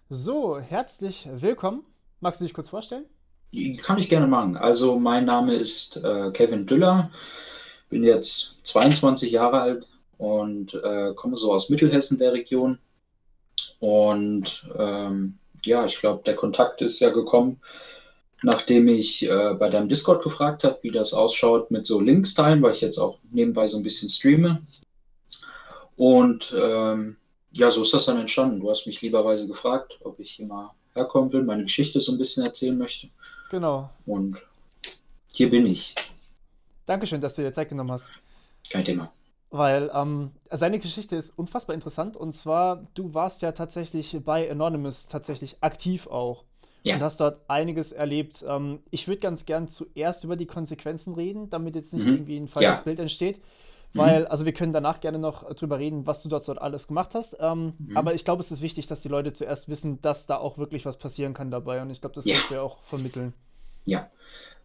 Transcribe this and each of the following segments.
So, herzlich willkommen. Magst du dich kurz vorstellen? Die kann ich gerne machen. Also mein Name ist Kevin Düller, bin jetzt 22 Jahre alt und komme so aus Mittelhessen der Region. Und ja, ich glaube, der Kontakt ist ja gekommen, nachdem ich bei deinem Discord gefragt habe, wie das ausschaut mit so Links teilen, weil ich jetzt auch nebenbei so ein bisschen streame. Und ja, so ist das dann entstanden. Du hast mich lieberweise gefragt, ob ich hier mal herkommen will, meine Geschichte so ein bisschen erzählen möchte. Genau. Und hier bin ich. Dankeschön, dass du dir Zeit genommen hast. Kein Thema. Weil seine Geschichte ist unfassbar interessant. Und zwar, du warst ja tatsächlich bei Anonymous tatsächlich aktiv auch und Ja. hast dort einiges erlebt. Ich würde ganz gern zuerst über die Konsequenzen reden, damit jetzt nicht Mhm. irgendwie ein falsches Ja. Bild entsteht. Mhm. Weil, also wir können danach gerne noch drüber reden, was du dort alles gemacht hast. Aber Mhm. ich glaube, es ist wichtig, dass die Leute zuerst wissen, dass da auch wirklich was passieren kann dabei. Und ich glaube, das Ja. willst du ja auch vermitteln. Ja.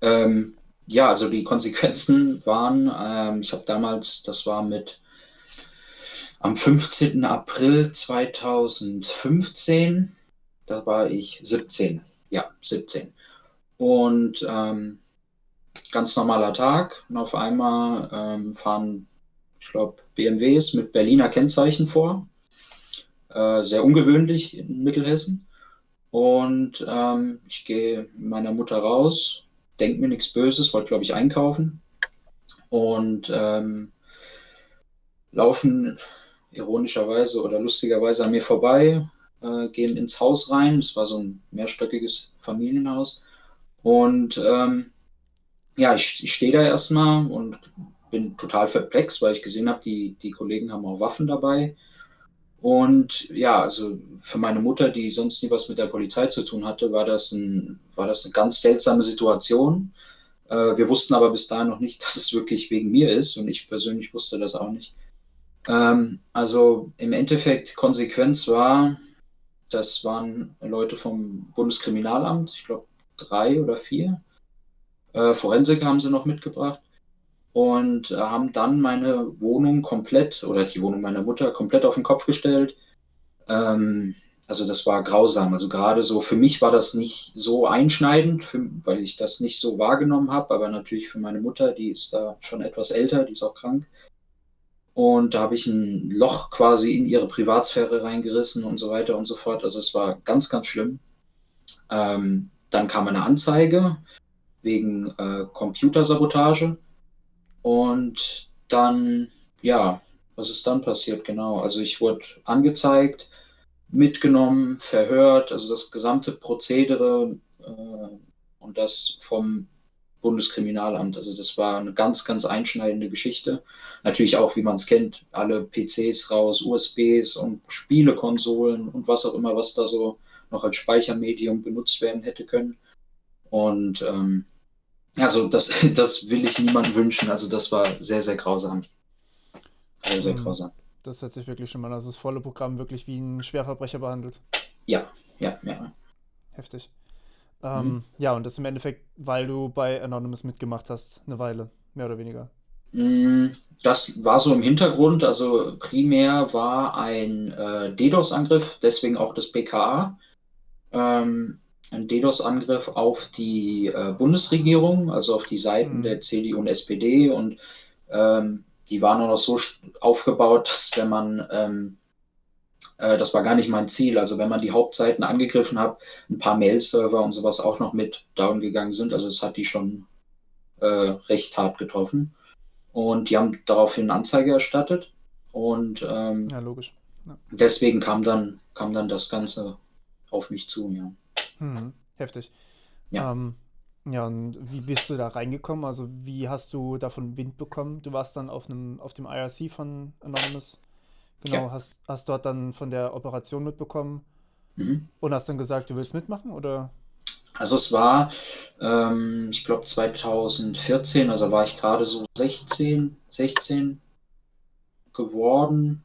Ähm, ja, also die Konsequenzen waren, ich habe damals, das war mit am 15. April 2015, da war ich 17. Ja, 17. Und ganz normaler Tag und auf einmal fahren, ich glaube, BMWs mit Berliner Kennzeichen vor. Sehr ungewöhnlich in Mittelhessen. Und ich gehe mit meiner Mutter raus, denke mir nichts Böses, wollte, glaube ich, einkaufen und laufen ironischerweise oder lustigerweise an mir vorbei, gehen ins Haus rein. Es war so ein mehrstöckiges Familienhaus. Und ja, ich stehe da erstmal und bin total perplex, weil ich gesehen habe, die Kollegen haben auch Waffen dabei. Und ja, also für meine Mutter, die sonst nie was mit der Polizei zu tun hatte, war das eine ganz seltsame Situation. Wir wussten aber bis dahin noch nicht, dass es wirklich wegen mir ist und ich persönlich wusste das auch nicht. Also im Endeffekt, Konsequenz war, das waren Leute vom Bundeskriminalamt, ich glaube 3 oder 4. Forensiker haben sie noch mitgebracht und haben dann meine Wohnung komplett oder die Wohnung meiner Mutter komplett auf den Kopf gestellt. Ähm, also das war grausam. Also gerade so, für mich war das nicht so einschneidend, weil ich das nicht so wahrgenommen habe, aber natürlich für meine Mutter, die ist da schon etwas älter, die ist auch krank. Und da habe ich ein Loch quasi in ihre Privatsphäre reingerissen und so weiter und so fort. Also es war ganz, ganz schlimm. Dann kam eine Anzeige wegen Computersabotage und dann, ja, was ist dann passiert genau? Also ich wurde angezeigt, mitgenommen, verhört, also das gesamte Prozedere und das vom Bundeskriminalamt. Also das war eine ganz, ganz einschneidende Geschichte. Natürlich auch, wie man es kennt, alle PCs raus, USBs und Spielekonsolen und was auch immer, was da so noch als Speichermedium benutzt werden hätte können. Und also das, das will ich niemandem wünschen. Also das war sehr, sehr grausam. Sehr, sehr Hm, grausam. das hört sich wirklich schon mal an. Also das volle Programm wirklich wie ein Schwerverbrecher behandelt. Ja, ja, ja. Heftig. Mhm. Ja, und das im Endeffekt, weil du bei Anonymous mitgemacht hast, eine Weile, mehr oder weniger. Mm, Das war so im Hintergrund. Also primär war ein DDoS-Angriff, deswegen auch das BKA. Ein DDoS-Angriff auf die Bundesregierung, also auf die Seiten Hm. der CDU und SPD. Und die waren auch noch so aufgebaut, dass wenn man, das war gar nicht mein Ziel, also wenn man die Hauptseiten angegriffen hat, ein paar Mail-Server und sowas auch noch mit down gegangen sind. Also das hat die schon recht hart getroffen. Und die haben daraufhin Anzeige erstattet. Und Ja, logisch. Ja. deswegen kam dann das Ganze auf mich zu, ja. Heftig. Ja, Ähm, ja, und wie bist du da reingekommen? Also wie hast du davon Wind bekommen? Du warst dann auf dem IRC von Anonymous. ja. Genau, hast dort dann von der Operation mitbekommen Mhm. und hast dann gesagt, du willst mitmachen, oder? Also es war, ich glaube 2014, also war ich gerade so 16 geworden.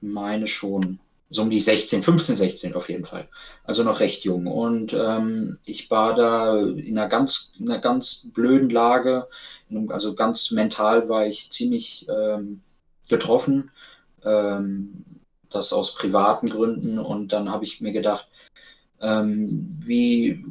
Meine schon. So um die 16, 15, 16 auf jeden Fall. Also noch recht jung. Und ich war da in einer ganz blöden Lage. Also ganz mental war ich ziemlich getroffen. Ähm, das aus privaten Gründen. Und dann habe ich mir gedacht, wie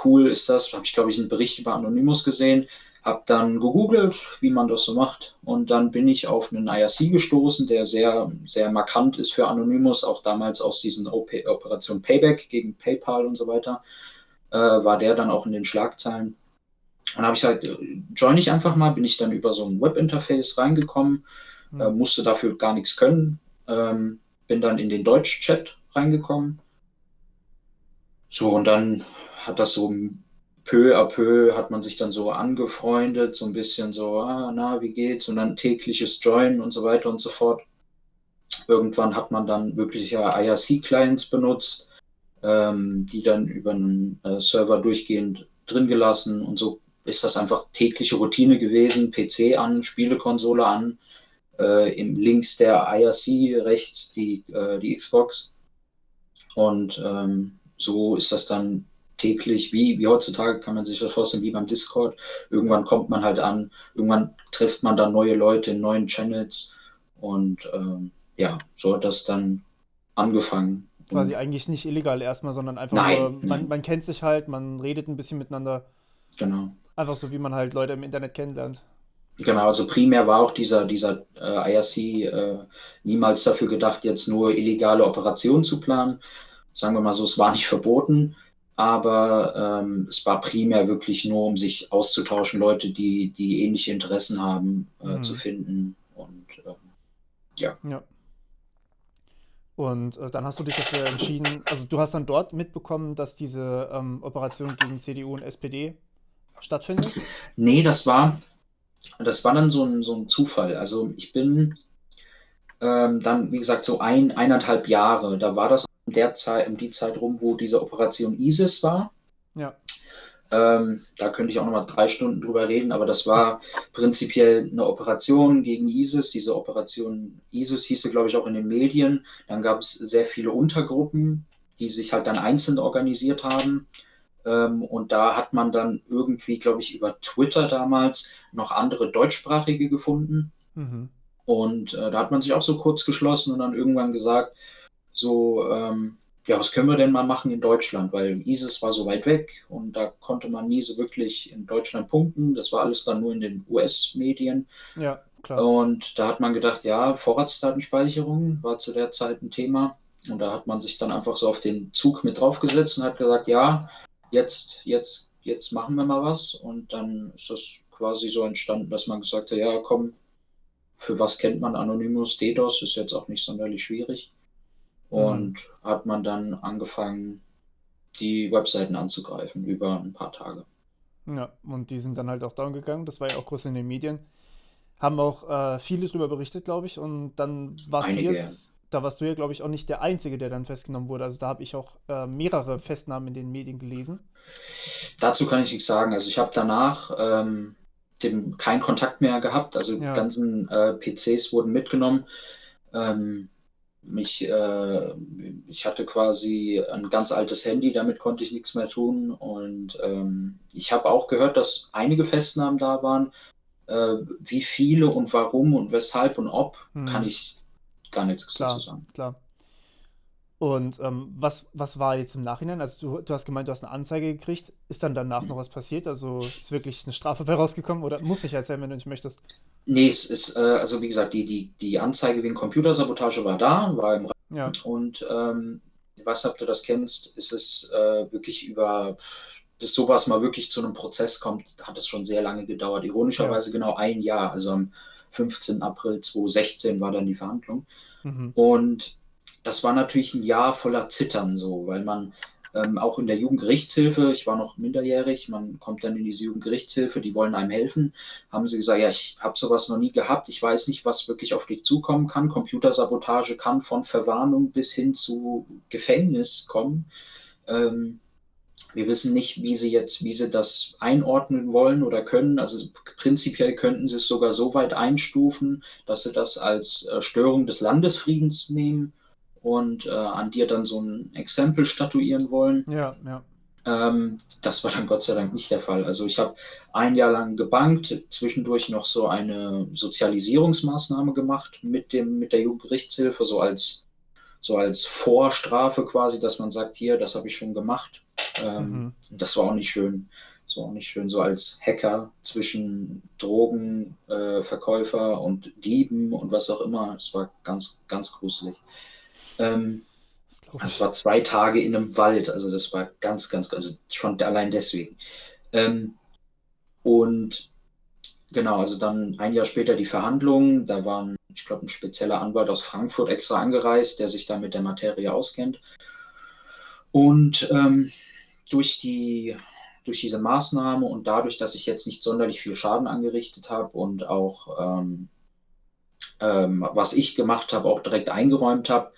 cool ist das? Habe ich, glaube ich, einen Bericht über Anonymous gesehen, habe dann gegoogelt, wie man das so macht. Und dann bin ich auf einen IRC gestoßen, der sehr, sehr markant ist für Anonymous, auch damals aus diesen Operation Payback gegen PayPal und so weiter, war der dann auch in den Schlagzeilen. Und habe ich halt, join ich einfach mal, bin ich dann über so ein Webinterface reingekommen, musste dafür gar nichts können, bin dann in den Deutsch-Chat reingekommen. So, und dann hat das so peu à peu, hat man sich dann so angefreundet, so ein bisschen so, na, wie geht's? Und dann tägliches Join und so weiter und so fort. Irgendwann hat man dann wirklich IRC-Clients benutzt, die dann über einen Server durchgehend drin gelassen, und so ist das einfach tägliche Routine gewesen. PC an, Spielekonsole an, im links der IRC, rechts die Xbox, und so ist das dann täglich, wie heutzutage kann man sich das vorstellen, wie beim Discord. Irgendwann kommt man halt an, irgendwann trifft man dann neue Leute in neuen Channels, und ja, so hat das dann angefangen. Quasi eigentlich nicht illegal erstmal, sondern einfach nur, Nein, man kennt sich halt, man redet ein bisschen miteinander. genau. Einfach so, wie man halt Leute im Internet kennenlernt. Genau, also primär war auch dieser IRC niemals dafür gedacht, jetzt nur illegale Operationen zu planen. Sagen wir mal so, es war nicht verboten, aber es war primär wirklich nur, um sich auszutauschen, Leute, die ähnliche Interessen haben, zu finden. Und ja. Ja. Und dann hast du dich dafür entschieden, also du hast dann dort mitbekommen, dass diese Operation gegen CDU und SPD stattfindet? Nee, das war dann so ein Zufall. Also ich bin dann, wie gesagt, so 1,5 Jahre, da war das in der Zeit, um die Zeit rum, wo diese Operation ISIS war. Ja. Da könnte ich auch nochmal 3 Stunden drüber reden, aber das war prinzipiell eine Operation gegen ISIS. Diese Operation ISIS hieß sie, glaube ich, auch in den Medien. Dann gab es sehr viele Untergruppen, die sich halt dann einzeln organisiert haben. Und da hat man dann irgendwie, glaube ich, über Twitter damals noch andere Deutschsprachige gefunden. Mhm. Und da hat man sich auch so kurz geschlossen und dann irgendwann gesagt, so, ja, was können wir denn mal machen in Deutschland? Weil ISIS war so weit weg und da konnte man nie so wirklich in Deutschland punkten. Das war alles dann nur in den US-Medien. Ja, klar. Und da hat man gedacht, ja, Vorratsdatenspeicherung war zu der Zeit ein Thema. Und da hat man sich dann einfach so auf den Zug mit draufgesetzt und hat gesagt, ja, jetzt machen wir mal was. Und dann ist das quasi so entstanden, dass man gesagt hat, ja, komm, für was kennt man Anonymous? DDoS ist jetzt auch nicht sonderlich schwierig. Und hat man dann angefangen, die Webseiten anzugreifen über ein paar Tage. Ja, und die sind dann halt auch down gegangen. Das war ja auch groß in den Medien. Haben auch viele drüber berichtet, glaube ich. Und dann Einige. da warst du ja, glaube ich, auch nicht der Einzige, der dann festgenommen wurde. Also da habe ich auch mehrere Festnahmen in den Medien gelesen. Dazu kann ich nichts sagen. Also ich habe danach keinen Kontakt mehr gehabt. Also die Ja, ganzen PCs wurden mitgenommen. Ich hatte quasi ein ganz altes Handy, damit konnte ich nichts mehr tun. Und ich habe auch gehört, dass einige Festnahmen da waren. Wie viele und warum und weshalb und ob, kann ich gar nichts dazu klar, sagen. klar. Und was war jetzt im Nachhinein? Also du hast gemeint, du hast eine Anzeige gekriegt. Ist dann danach noch was passiert? Also ist wirklich eine Strafe bei rausgekommen oder muss ich erzählen, wenn du nicht möchtest? Nee, es ist, also wie gesagt, die Anzeige wegen Computersabotage war im Ja, Rahmen. Und ich weiß nicht, ob du das kennst, ist es wirklich bis sowas mal wirklich zu einem Prozess kommt, hat es schon sehr lange gedauert. ja. Ironischerweise genau ein Jahr, also am 15. April 2016 war dann die Verhandlung. Mhm. Und das war natürlich ein Jahr voller Zittern so, weil man auch in der Jugendgerichtshilfe, ich war noch minderjährig, man kommt dann in diese Jugendgerichtshilfe, die wollen einem helfen, haben sie gesagt, ja, ich habe sowas noch nie gehabt, ich weiß nicht, was wirklich auf dich zukommen kann. Computersabotage kann von Verwarnung bis hin zu Gefängnis kommen. Wir wissen nicht, wie sie das einordnen wollen oder können. Also prinzipiell könnten sie es sogar so weit einstufen, dass sie das als Störung des Landesfriedens nehmen und an dir dann so ein Exempel statuieren wollen. Ja, ja. Das war dann Gott sei Dank nicht der Fall. Also ich habe ein Jahr lang gebankt, zwischendurch noch so eine Sozialisierungsmaßnahme gemacht mit der Jugendgerichtshilfe, so als so als Vorstrafe quasi, dass man sagt, hier, das habe ich schon gemacht. Mhm. Das war auch nicht schön. Das war auch nicht schön, so als Hacker zwischen Drogenverkäufer und Dieben und was auch immer. Es war ganz, ganz gruselig. Ähm, Das glaube Es ich. war 2 Tage in einem Wald, also das war ganz, ganz, also schon allein deswegen. Ähm, und genau, also dann ein Jahr später die Verhandlungen. Da war, ich glaube, ein spezieller Anwalt aus Frankfurt extra angereist, der sich da mit der Materie auskennt. Und durch durch diese Maßnahme und dadurch, dass ich jetzt nicht sonderlich viel Schaden angerichtet habe und auch was ich gemacht habe, auch direkt eingeräumt habe,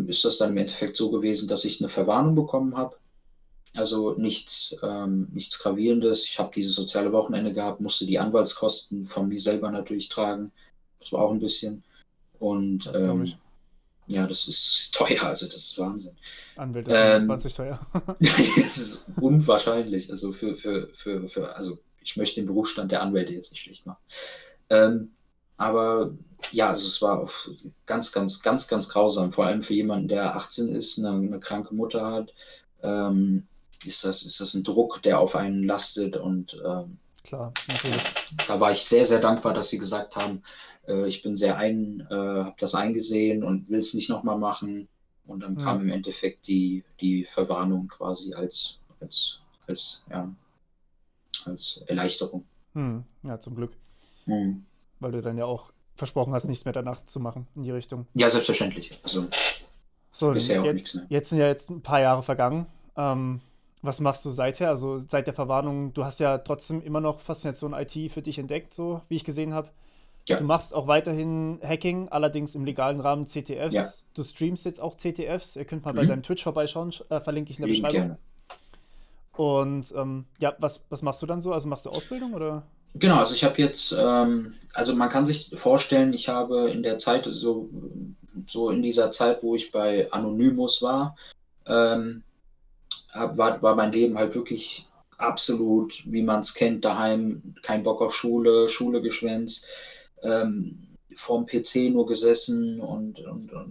ist das dann im Endeffekt so gewesen, dass ich eine Verwarnung bekommen habe. Also nichts Gravierendes. Ich habe dieses soziale Wochenende gehabt, musste die Anwaltskosten von mir selber natürlich tragen. Das war auch ein bisschen. Und Das glaube ich. ja, das ist teuer, also das ist Wahnsinn. Anwälte sind Ähm, wahnsinnig teuer. Das ist unwahrscheinlich. Also also ich möchte den Berufsstand der Anwälte jetzt nicht schlecht machen. Ähm, aber ja, also es war ganz, ganz, ganz, ganz grausam. Vor allem für jemanden, der 18 ist, eine kranke Mutter hat, ähm, ist das ein Druck, der auf einen lastet. Und Klar, ja, natürlich. da war ich sehr, sehr dankbar, dass sie gesagt haben, ich bin habe das eingesehen und will es nicht nochmal machen. Und dann kam Ja. im Endeffekt die Verwarnung quasi ja, als Erleichterung. Ja, zum Glück. Mhm. Weil du dann ja auch versprochen hast, nichts mehr danach zu machen in die Richtung. Ja, selbstverständlich. Also So, und bisher auch nichts mehr. jetzt sind ja jetzt ein paar Jahre vergangen. Was machst du seither? Also seit der Verwarnung, du hast ja trotzdem immer noch Faszination IT für dich entdeckt, so wie ich gesehen habe. Du Ja, machst auch weiterhin Hacking, allerdings im legalen Rahmen ja. CTFs. Du streamst jetzt auch CTFs. Ihr könnt mal bei seinem Mhm. Twitch vorbeischauen, verlinke ich in der Liebend Beschreibung. gerne. Und ja, was machst du dann so? Also machst du Ausbildung oder? Genau, also ich habe jetzt, also man kann sich vorstellen, ich habe in der Zeit, so in dieser Zeit, wo ich bei Anonymous war, ähm, war mein Leben halt wirklich absolut, wie man es kennt, daheim, kein Bock auf Schule geschwänzt, vorm PC nur gesessen und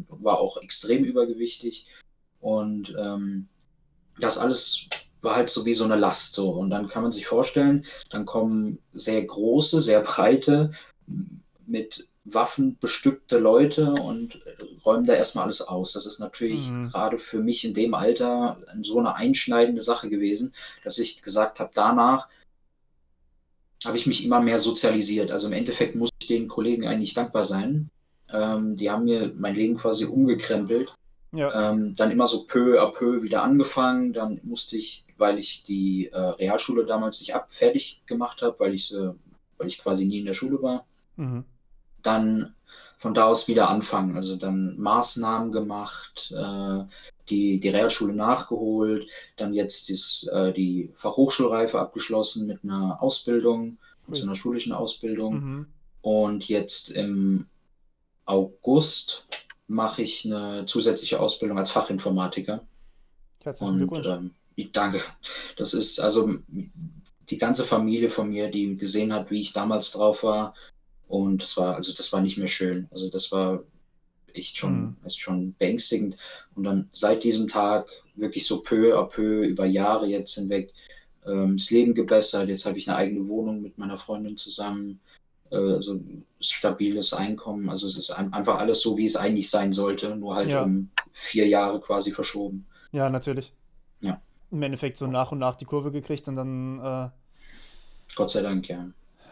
war auch extrem übergewichtig. Und das alles war halt so wie so eine Last so. Und dann kann man sich vorstellen, dann kommen sehr große, sehr breite, mit Waffen bestückte Leute und räumen da erstmal alles aus. Das ist natürlich Mhm. gerade für mich in dem Alter so eine einschneidende Sache gewesen, dass ich gesagt habe, danach habe ich mich immer mehr sozialisiert. Also im Endeffekt muss ich den Kollegen eigentlich dankbar sein. Die haben mir mein Leben quasi umgekrempelt, Ja, dann immer so peu à peu wieder angefangen. Dann musste ich, weil ich die Realschule damals nicht fertig gemacht habe, weil ich quasi nie in der Schule war, mhm. dann von da aus wieder anfangen. Also dann Maßnahmen gemacht, die Realschule nachgeholt, dann jetzt die Fachhochschulreife abgeschlossen mit einer Ausbildung, mit so Hui. einer schulischen Ausbildung. Mhm. Und jetzt im August mache ich eine zusätzliche Ausbildung als Fachinformatiker. Herzlichen Und Glückwunsch. ich danke. Das ist also die ganze Familie von mir, die gesehen hat, wie ich damals drauf war. Und das war nicht mehr schön. Also das war Mhm. echt schon beängstigend. Und dann seit diesem Tag wirklich so peu à peu über Jahre jetzt hinweg das Leben gebessert. Jetzt habe ich eine eigene Wohnung mit meiner Freundin zusammen, so ein stabiles Einkommen. Also es ist einfach alles so, wie es eigentlich sein sollte, nur halt Ja, um 4 Jahre quasi verschoben. ja, natürlich. Ja, Im Endeffekt so nach und nach die Kurve gekriegt und dann, Gott sei Dank, ja.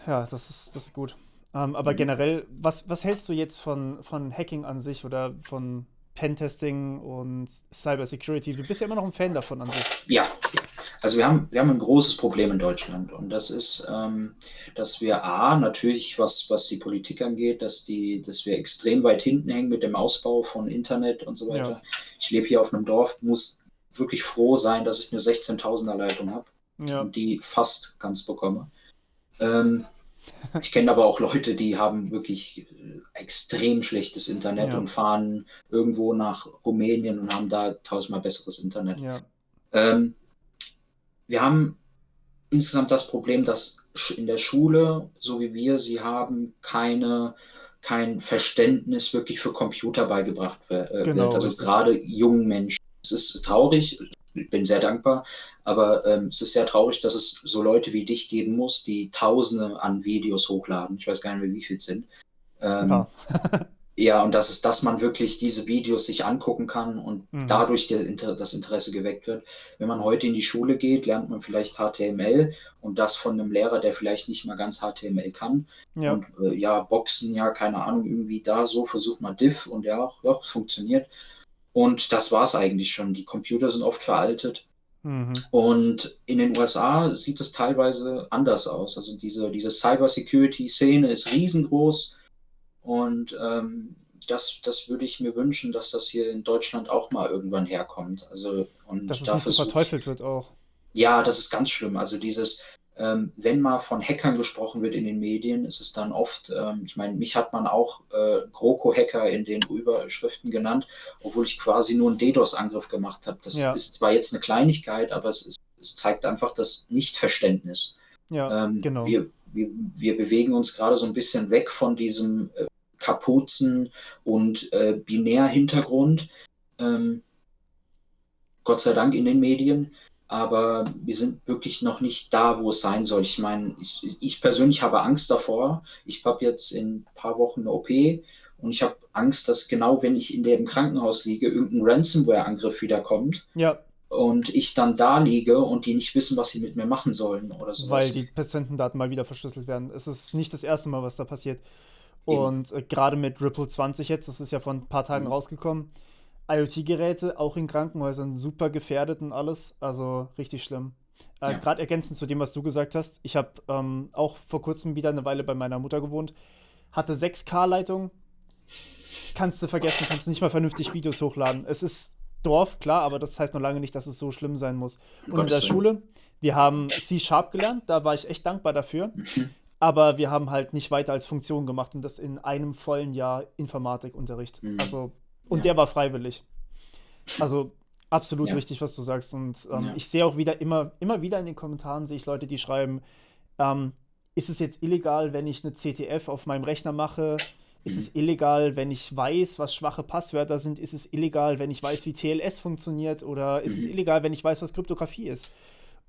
ja, das ist gut. Aber Mhm. generell, was hältst du jetzt von Hacking an sich oder von Pentesting und Cybersecurity? Du bist ja immer noch ein Fan davon an sich. Ja, also wir haben ein großes Problem in Deutschland und das ist, dass wir natürlich, was die Politik angeht, dass wir extrem weit hinten hängen mit dem Ausbau von Internet und so Ja, weiter. Ich lebe hier auf einem Dorf, muss wirklich froh sein, dass ich eine 16.000er Leitung habe ja, und die fast ganz bekomme. Ähm, Ich kenne aber auch Leute, die haben wirklich extrem schlechtes Internet ja, und fahren irgendwo nach Rumänien und haben da tausendmal besseres Internet. ja, Ähm, Wir haben insgesamt das Problem, dass in der Schule, so wie wir sie haben, keine kein Verständnis wirklich für Computer beigebracht wird. Genau, Also richtig. gerade jungen Menschen. Es ist traurig, ich bin sehr dankbar, aber es ist sehr traurig, dass es so Leute wie dich geben muss, die Tausende an Videos hochladen. Ich weiß gar nicht mehr, wie viel es sind. Ein Ähm, paar. ja, und dass man wirklich diese Videos sich angucken kann und Mhm. dadurch das Interesse geweckt wird. Wenn man heute in die Schule geht, lernt man vielleicht HTML und das von einem Lehrer, der vielleicht nicht mal ganz HTML kann. Ja, Und ja, Boxen, ja, keine Ahnung, irgendwie da so, versucht man Diff und ja, es funktioniert. Und das war es eigentlich schon. Die Computer sind oft veraltet. mhm. Und in den USA sieht es teilweise anders aus. Also diese Cybersecurity-Szene ist riesengroß. Und das würde ich mir wünschen, dass das hier in Deutschland auch mal irgendwann herkommt. Also, Dass und es da nicht so versuche ich, verteufelt wird auch. ja, das ist ganz schlimm. Also wenn mal von Hackern gesprochen wird in den Medien, ist es dann oft, ich meine, mich hat man auch GroKo-Hacker in den Überschriften genannt, obwohl ich quasi nur einen DDoS-Angriff gemacht habe. Das Ja, ist zwar jetzt eine Kleinigkeit, aber es zeigt einfach das Nichtverständnis. ja, Ähm, genau. wir, wir bewegen uns gerade so ein bisschen weg von diesem Kapuzen- und Binär-Hintergrund. Ähm, Gott sei Dank in den Medien, aber wir sind wirklich noch nicht da, wo es sein soll. Ich meine, ich persönlich habe Angst davor. Ich habe jetzt in ein paar Wochen eine OP und ich habe Angst, dass genau wenn ich in dem Krankenhaus liege, irgendein Ransomware-Angriff wieder kommt Ja, und ich dann da liege und die nicht wissen, was sie mit mir machen sollen oder weil sowas. die Patientendaten mal wieder verschlüsselt werden. Es ist nicht das erste Mal, was da passiert. Eben. Und gerade mit Ripple 20 jetzt, das ist ja vor ein paar Tagen Mhm. rausgekommen, IoT-Geräte auch in Krankenhäusern super gefährdet und alles. Also richtig schlimm. Ja. Gerade ergänzend zu dem, was du gesagt hast, ich habe auch vor kurzem wieder eine Weile bei meiner Mutter gewohnt, hatte 6K-Leitung, kannst du vergessen, kannst nicht mal vernünftig Videos hochladen. Es ist Dorf, klar, aber das heißt noch lange nicht, dass es so schlimm sein muss. Um Und in der Gottes Willen. Schule, wir haben C-Sharp gelernt, da war ich echt dankbar dafür. Mhm. Aber wir haben halt nicht weiter als Funktion gemacht und das in einem vollen Jahr Informatikunterricht. Mhm. Also, und Ja. der war freiwillig. Also absolut Ja. richtig, was du sagst. Und Ja. ich sehe auch wieder immer wieder in den Kommentaren sehe ich Leute, die schreiben, ähm, ist es jetzt illegal, wenn ich eine CTF auf meinem Rechner mache? Ist Mhm. es illegal, wenn ich weiß, was schwache Passwörter sind? Ist es illegal, wenn ich weiß, wie TLS funktioniert? Oder ist es Mhm. illegal, wenn ich weiß, was Kryptographie ist?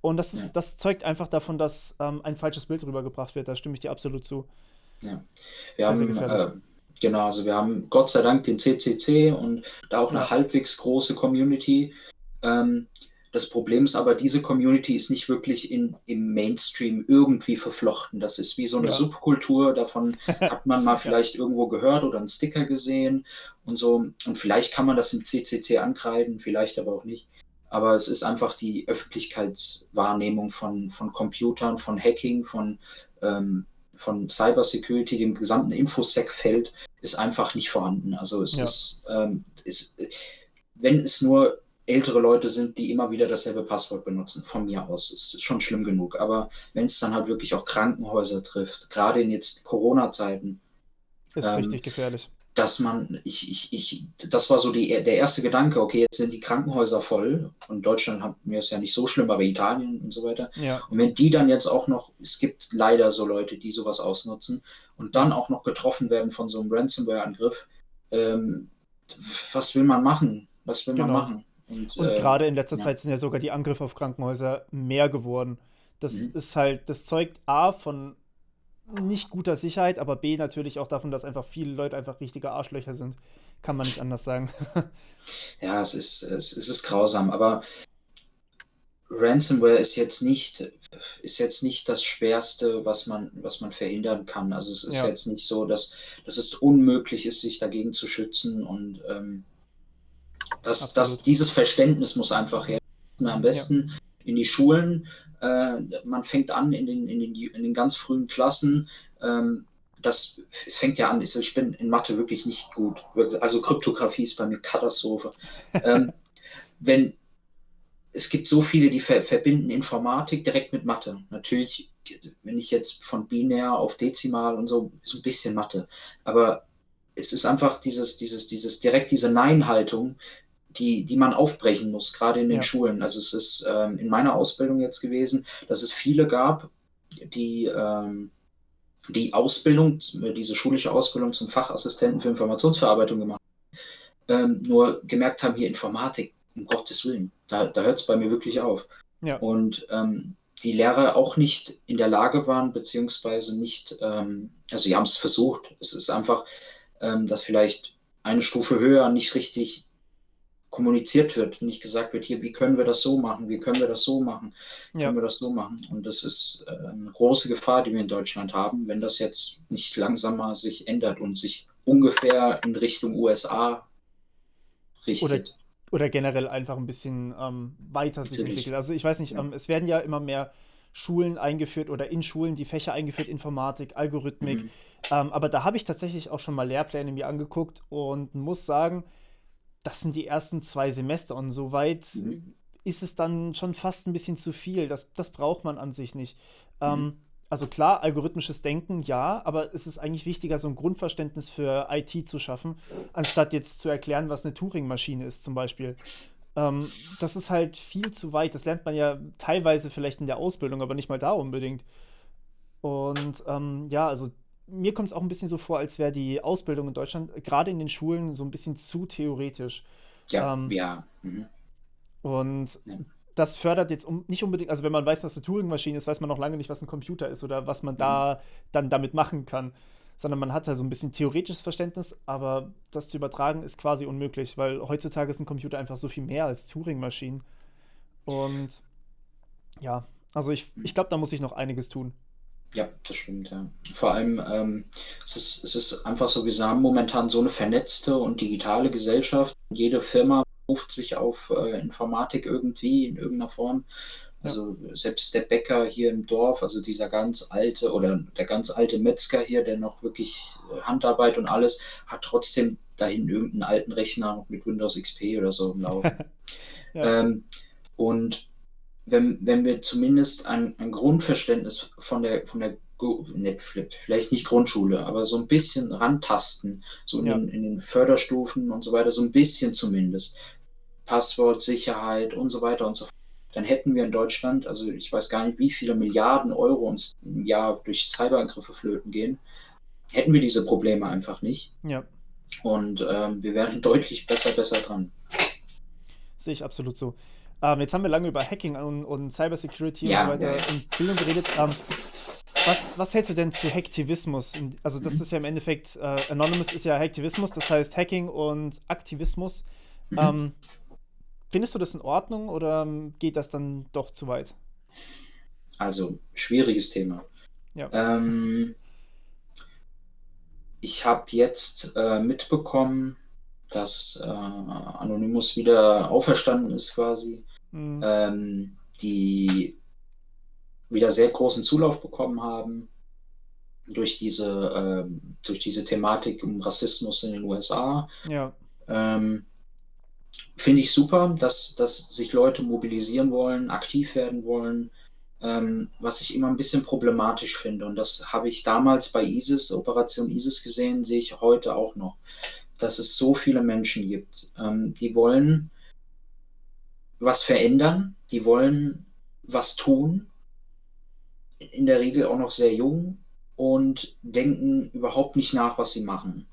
Und Ja. das zeugt einfach davon, dass ein falsches Bild rübergebracht wird. Da stimme ich dir absolut zu. Ja. Wir Sehr, sehr haben, gefährlich. genau, also wir haben Gott sei Dank den CCC und da auch eine Ja, halbwegs große Community. Ähm, Das Problem ist aber, diese Community ist nicht wirklich im Mainstream irgendwie verflochten. Das ist wie so eine ja, Subkultur, davon hat man mal ja, vielleicht irgendwo gehört oder einen Sticker gesehen und so. Und vielleicht kann man das im CCC ankreiden, vielleicht aber auch nicht. Aber es ist einfach die Öffentlichkeitswahrnehmung von Computern, von Hacking, ähm, von Cybersecurity, dem gesamten Infosec-Feld, ist einfach nicht vorhanden. Also ja, wenn es nur ältere Leute sind, die immer wieder dasselbe Passwort benutzen, von mir aus, ist schon schlimm genug. Aber wenn es dann halt wirklich auch Krankenhäuser trifft, gerade in jetzt Corona-Zeiten, ist ähm, richtig gefährlich. dass das war so der erste Gedanke, okay, jetzt sind die Krankenhäuser voll und Deutschland hat mir es ja nicht so schlimm, aber Italien und so weiter. Ja, Und wenn die dann jetzt auch noch, es gibt leider so Leute, die sowas ausnutzen und dann ja. auch noch getroffen werden von so einem Ransomware-Angriff, ähm, was will man machen? Was will man Genau. machen? Und Und gerade in letzter ja. Zeit sind ja sogar die Angriffe auf Krankenhäuser mehr geworden. Das Mhm. ist halt, das zeugt A von nicht guter Sicherheit, aber B natürlich auch davon, dass einfach viele Leute einfach richtige Arschlöcher sind. Kann man nicht anders sagen. Ja, es ist grausam, aber Ransomware ist jetzt nicht das Schwerste, was man verhindern kann. Also es ist Ja, jetzt nicht so, dass es unmöglich ist, sich dagegen zu schützen. Und absolut. dieses Verständnis muss einfach her. Am Ja, besten in die Schulen. Man fängt an in den ganz frühen Klassen. Es fängt ja an, ich bin in Mathe wirklich nicht gut. Also Kryptographie ist bei mir Katastrophe. Ähm, wenn, Es gibt so viele, die verbinden Informatik direkt mit Mathe. Natürlich, wenn ich jetzt von binär auf Dezimal und so, ist ein bisschen Mathe. Aber es ist einfach direkt diese Nein-Haltung, die man aufbrechen muss, gerade in den ja, Schulen. Also es ist in meiner Ausbildung jetzt gewesen, dass es viele gab, die die Ausbildung, diese schulische Ausbildung zum Fachassistenten für Informationsverarbeitung gemacht, nur gemerkt haben, hier Informatik, um Gottes Willen, da hört es bei mir wirklich auf. Ja. Und die Lehrer auch nicht in der Lage waren, beziehungsweise nicht, also sie haben es versucht, es ist einfach, dass vielleicht eine Stufe höher nicht richtig kommuniziert wird, nicht gesagt wird, hier, wie können wir das so machen, wie können wir das so machen, Ja. können wir das so machen. Und das ist eine große Gefahr, die wir in Deutschland haben, wenn das jetzt nicht langsamer sich ändert und sich ungefähr in Richtung USA Oder, richtet. oder generell einfach ein bisschen weiter sich Natürlich. entwickelt. Also ich weiß nicht, Ja. es werden ja immer mehr Schulen eingeführt oder in Schulen die Fächer eingeführt, Informatik, Algorithmik. Mhm. Aber da habe ich tatsächlich auch schon mal Lehrpläne mir angeguckt und muss sagen, das sind die ersten 2 Semester und soweit Mhm. ist es dann schon fast ein bisschen zu viel. Das braucht man an sich nicht. Mhm. Also klar, algorithmisches Denken, ja, aber es ist eigentlich wichtiger, so ein Grundverständnis für IT zu schaffen, anstatt jetzt zu erklären, was eine Turing-Maschine ist, zum Beispiel. Das ist halt viel zu weit. Das lernt man ja teilweise vielleicht in der Ausbildung, aber nicht mal da unbedingt. Und ja, also mir kommt es auch ein bisschen so vor, als wäre die Ausbildung in Deutschland, gerade in den Schulen, so ein bisschen zu theoretisch. Ja, Ähm, ja. Mhm. und Ja. das fördert jetzt nicht unbedingt, also wenn man weiß, was eine Turing-Maschine ist, weiß man noch lange nicht, was ein Computer ist oder was man Mhm. da dann damit machen kann. Sondern man hat halt so ein bisschen theoretisches Verständnis, aber das zu übertragen ist quasi unmöglich, weil heutzutage ist ein Computer einfach so viel mehr als Turing-Maschinen. Und ja, also ich glaube, da muss ich noch einiges tun. Ja, das stimmt, ja. Vor allem, es ist einfach so, wir haben momentan so eine vernetzte und digitale Gesellschaft. Jede Firma beruft sich auf Informatik irgendwie in irgendeiner Form. Ja. Also selbst der Bäcker hier im Dorf, also dieser ganz alte oder der ganz alte Metzger hier, der noch wirklich Handarbeit und alles, hat trotzdem dahin irgendeinen alten Rechner mit Windows XP oder so im Laufen. Ja, Ähm, und wenn wir zumindest ein Grundverständnis vielleicht nicht Grundschule, aber so ein bisschen rantasten, so ja, in den Förderstufen und so weiter, so ein bisschen zumindest. Passwort, Sicherheit und so weiter und so fort. Dann hätten wir in Deutschland, also ich weiß gar nicht, wie viele Milliarden Euro uns im Jahr durch Cyberangriffe flöten gehen, hätten wir diese Probleme einfach nicht. ja. Und wir wären deutlich besser dran. Sehe ich absolut so. Jetzt haben wir lange über Hacking und Cybersecurity und so Ja, ja, weiter ja. und Bildung geredet. Was hältst du denn zu Hacktivismus? Also das Mhm. ist ja im Endeffekt, Anonymous ist ja Hacktivismus, das heißt Hacking und Aktivismus. Mhm. Ähm, Findest du das in Ordnung oder geht das dann doch zu weit? Also, schwieriges Thema. Ja. Ähm, Ich habe jetzt mitbekommen, dass Anonymous wieder auferstanden ist quasi, Hm, die wieder sehr großen Zulauf bekommen haben durch diese Thematik um Rassismus in den USA. ja, Ähm, Finde ich super, dass sich Leute mobilisieren wollen, aktiv werden wollen. Was ich immer ein bisschen problematisch finde, und das habe ich damals bei ISIS, Operation ISIS gesehen, sehe ich heute auch noch, dass es so viele Menschen gibt, die wollen was verändern, die wollen was tun, in der Regel auch noch sehr jung und denken überhaupt nicht nach, was sie machen.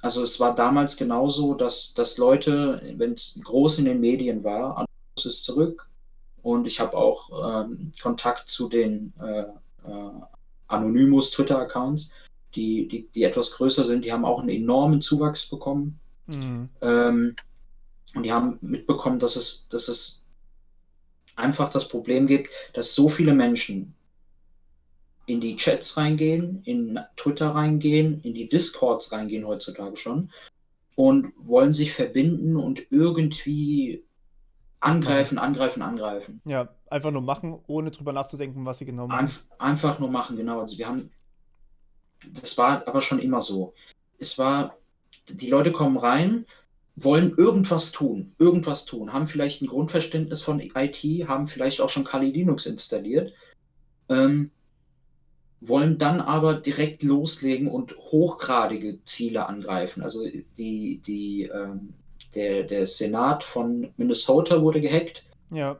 Also es war damals genauso, dass Leute, wenn es groß in den Medien war, Anonymous ist zurück und ich habe auch Kontakt zu den Anonymous Twitter-Accounts, die etwas größer sind, die haben auch einen enormen Zuwachs bekommen. hm, Ähm, und die haben mitbekommen, dass es einfach das Problem gibt, dass so viele Menschen in die Chats reingehen, in Twitter reingehen, in die Discords reingehen heutzutage schon und wollen sich verbinden und irgendwie mitmachen. angreifen. Ja, einfach nur machen, ohne drüber nachzudenken, was sie genau machen. Einfach nur machen, genau. Also das war aber schon immer so. Es war, die Leute kommen rein, wollen irgendwas tun, haben vielleicht ein Grundverständnis von IT, haben vielleicht auch schon Kali Linux installiert, ähm, wollen dann aber direkt loslegen und hochgradige Ziele angreifen. Also der Senat von Minnesota wurde gehackt. Ja,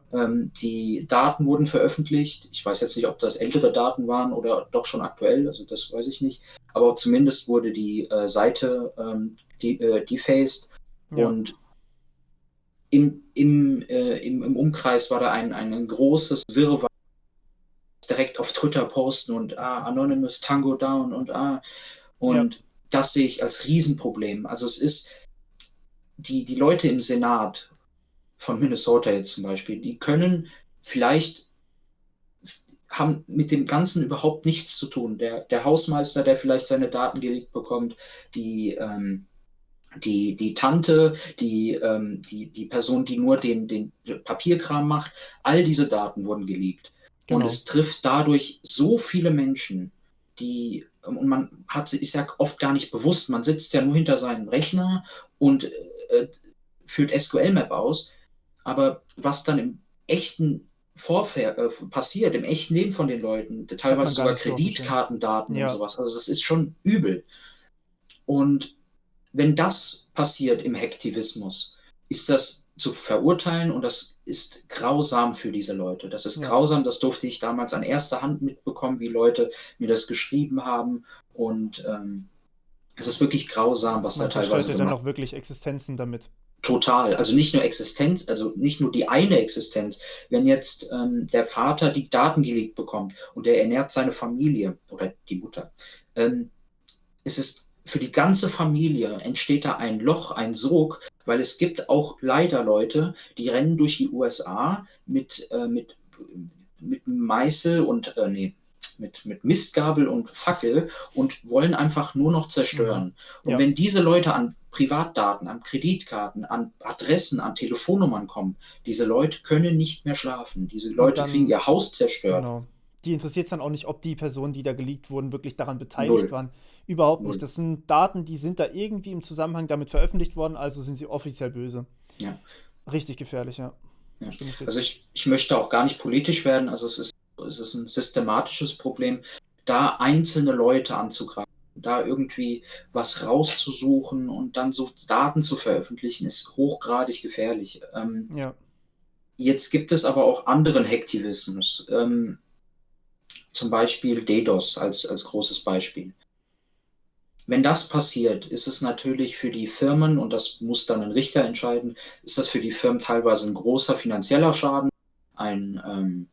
Die Daten wurden veröffentlicht. Ich weiß jetzt nicht, ob das ältere Daten waren oder doch schon aktuell, also das weiß ich nicht. Aber zumindest wurde die Seite defaced ja, und im Umkreis war da ein großes Wirrwarr direkt auf Twitter posten und Anonymous Tango down ja, und das sehe ich als Riesenproblem. Also es ist die Leute im Senat von Minnesota jetzt zum Beispiel, die können vielleicht haben mit dem Ganzen überhaupt nichts zu tun. Der Hausmeister, der vielleicht seine Daten geleakt bekommt, die Tante, die Person, die nur den Papierkram macht, all diese Daten wurden geleakt. Und genau. es trifft dadurch so viele Menschen, und man ist ja oft gar nicht bewusst, man sitzt ja nur hinter seinem Rechner und führt SQL-Map aus, aber was dann im echten passiert, im echten Leben von den Leuten, Hat man teilweise gar sogar nicht so auf dem Schirm. Kreditkartendaten und Ja, sowas, also das ist schon übel. Und wenn das passiert im Hacktivismus, ist das zu verurteilen und das ist grausam für diese Leute. Das ist ja. grausam, das durfte ich damals an erster Hand mitbekommen, wie Leute mir das geschrieben haben und es ist wirklich grausam, was da Man zerstört teilweise ja dann gemacht auch wirklich Existenzen damit. Total. Also nicht nur Existenz, also nicht nur die eine Existenz. Wenn jetzt der Vater die Daten geleakt bekommt und der ernährt seine Familie oder die Mutter, ähm, es ist für die ganze Familie entsteht da ein Loch, ein Sog, weil es gibt auch leider Leute, die rennen durch die USA mit Meißel und mit Mistgabel und Fackel und wollen einfach nur noch Mhm. zerstören. Und Ja. wenn diese Leute an Privatdaten, an Kreditkarten, an Adressen, an Telefonnummern kommen, diese Leute können nicht mehr schlafen. Diese Und Leute kriegen dann, ihr Haus zerstört. genau. Die interessiert es dann auch nicht, ob die Personen, die da geleakt wurden, wirklich daran beteiligt Null. waren. Überhaupt nicht. Null. Das sind Daten, die sind da irgendwie im Zusammenhang damit veröffentlicht worden, also sind sie offiziell böse. Ja. Richtig gefährlich, ja. Ja. Stimme ich dir Also zu. ich möchte auch gar nicht politisch werden, also es ist ein systematisches Problem, da einzelne Leute anzugreifen, da irgendwie was rauszusuchen und dann so Daten zu veröffentlichen, ist hochgradig gefährlich. Ja, Jetzt gibt es aber auch anderen Hacktivismus, zum Beispiel DDoS als großes Beispiel. Wenn das passiert, ist es natürlich für die Firmen, und das muss dann ein Richter entscheiden, ist das für die Firmen teilweise ein großer finanzieller Schaden, ein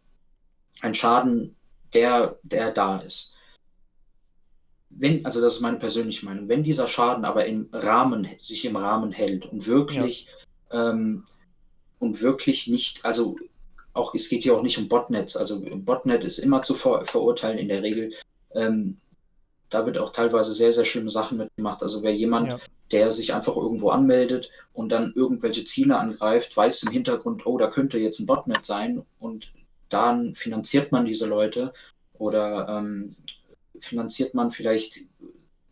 Schaden, der da ist. Also das ist meine persönliche Meinung, wenn dieser Schaden aber sich im Rahmen hält ja, und wirklich nicht, also auch, es geht ja auch nicht um Botnets, also Botnet ist immer zu verurteilen in der Regel. Ähm, Da wird auch teilweise sehr, sehr schlimme Sachen mitgemacht. Also wer jemand, ja. der sich einfach irgendwo anmeldet und dann irgendwelche Ziele angreift, weiß im Hintergrund, oh, da könnte jetzt ein Botnet sein und dann finanziert man diese Leute oder finanziert man vielleicht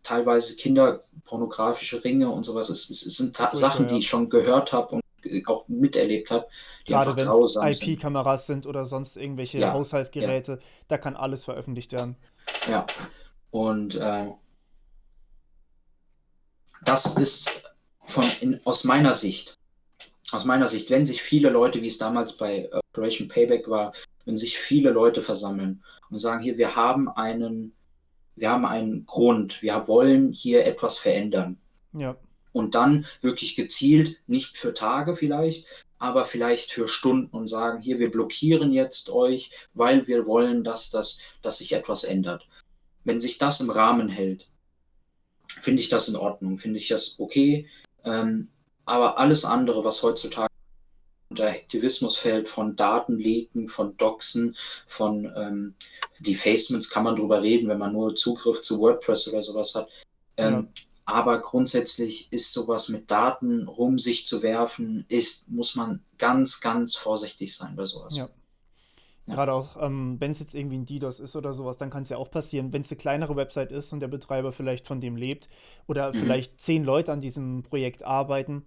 teilweise kinderpornografische Ringe und sowas. Es sind Furchtbar, Sachen, die ja. ich schon gehört habe und auch miterlebt habe, die Gerade einfach wenn es grausam sind. IP-Kameras sind oder sonst irgendwelche Ja, ja, Haushaltsgeräte, da kann alles veröffentlicht werden. ja. Und das ist aus meiner Sicht, wenn sich viele Leute, wie es damals bei Operation Payback war, wenn sich viele Leute versammeln und sagen, hier, wir haben einen Grund, wir wollen hier etwas verändern. Ja, Und dann wirklich gezielt, nicht für Tage vielleicht, aber vielleicht für Stunden und sagen, hier, wir blockieren jetzt euch, weil wir wollen, dass sich etwas ändert. Wenn sich das im Rahmen hält, finde ich das in Ordnung, finde ich das okay. Aber alles andere, was heutzutage unter Aktivismus fällt, von Datenleaken, von Doxen, von Defacements kann man drüber reden, wenn man nur Zugriff zu WordPress oder sowas hat. ja. Aber grundsätzlich ist sowas mit Daten sich zu werfen, muss man ganz, ganz vorsichtig sein bei sowas. Ja. Ja. Gerade auch, wenn es jetzt irgendwie ein DDoS ist oder sowas, dann kann es ja auch passieren, wenn es eine kleinere Website ist und der Betreiber vielleicht von dem lebt oder Mhm. vielleicht 10 Leute an diesem Projekt arbeiten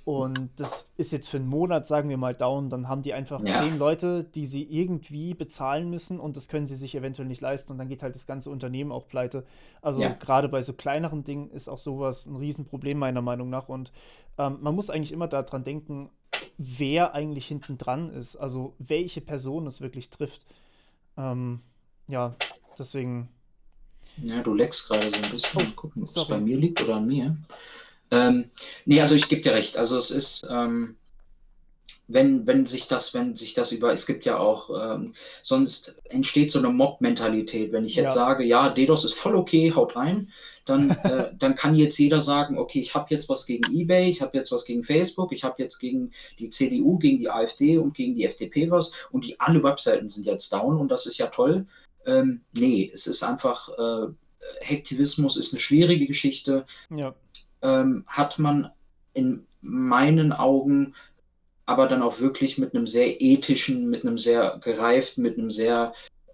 und das ist jetzt für einen Monat, sagen wir mal, down, dann haben die einfach Ja, 10 Leute, die sie irgendwie bezahlen müssen und das können sie sich eventuell nicht leisten und dann geht halt das ganze Unternehmen auch pleite. Also ja, gerade bei so kleineren Dingen ist auch sowas ein Riesenproblem meiner Meinung nach und man muss eigentlich immer daran denken, wer eigentlich hinten dran ist, also welche Person es wirklich trifft. Ähm, ja, deswegen. Ja, du leckst gerade so ein bisschen. Oh, Mal gucken, ob es bei sorry. mir liegt oder an mir. Nee, also ich gebe dir recht. Also es ist, wenn sich das über, es gibt ja auch, sonst entsteht so eine Mob-Mentalität. Wenn ich jetzt Ja, sage, ja, DDoS ist voll okay, haut rein, dann kann jetzt jeder sagen, okay, ich habe jetzt was gegen eBay, ich habe jetzt was gegen Facebook, ich habe jetzt gegen die CDU, gegen die AfD und gegen die FDP was und die alle Webseiten sind jetzt down und das ist ja toll. Nee, es ist einfach, Hacktivismus ist eine schwierige Geschichte. ja, Hat man in meinen Augen aber dann auch wirklich mit einem sehr ethischen, mit einem sehr gereiften,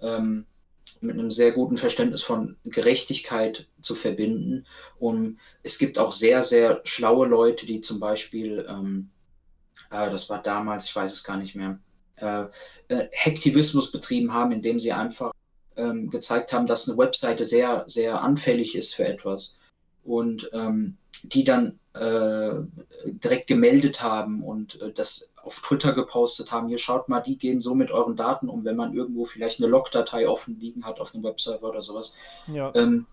ähm, mit einem sehr guten Verständnis von Gerechtigkeit zu verbinden. Und es gibt auch sehr, sehr schlaue Leute, die zum Beispiel, das war damals, ich weiß es gar nicht mehr, Hacktivismus betrieben haben, indem sie einfach gezeigt haben, dass eine Webseite sehr, sehr anfällig ist für etwas. Und die dann direkt gemeldet haben und das auf Twitter gepostet haben, hier schaut mal, die gehen so mit euren Daten um, wenn man irgendwo vielleicht eine Logdatei offen liegen hat auf einem Webserver oder sowas. ja, Ähm,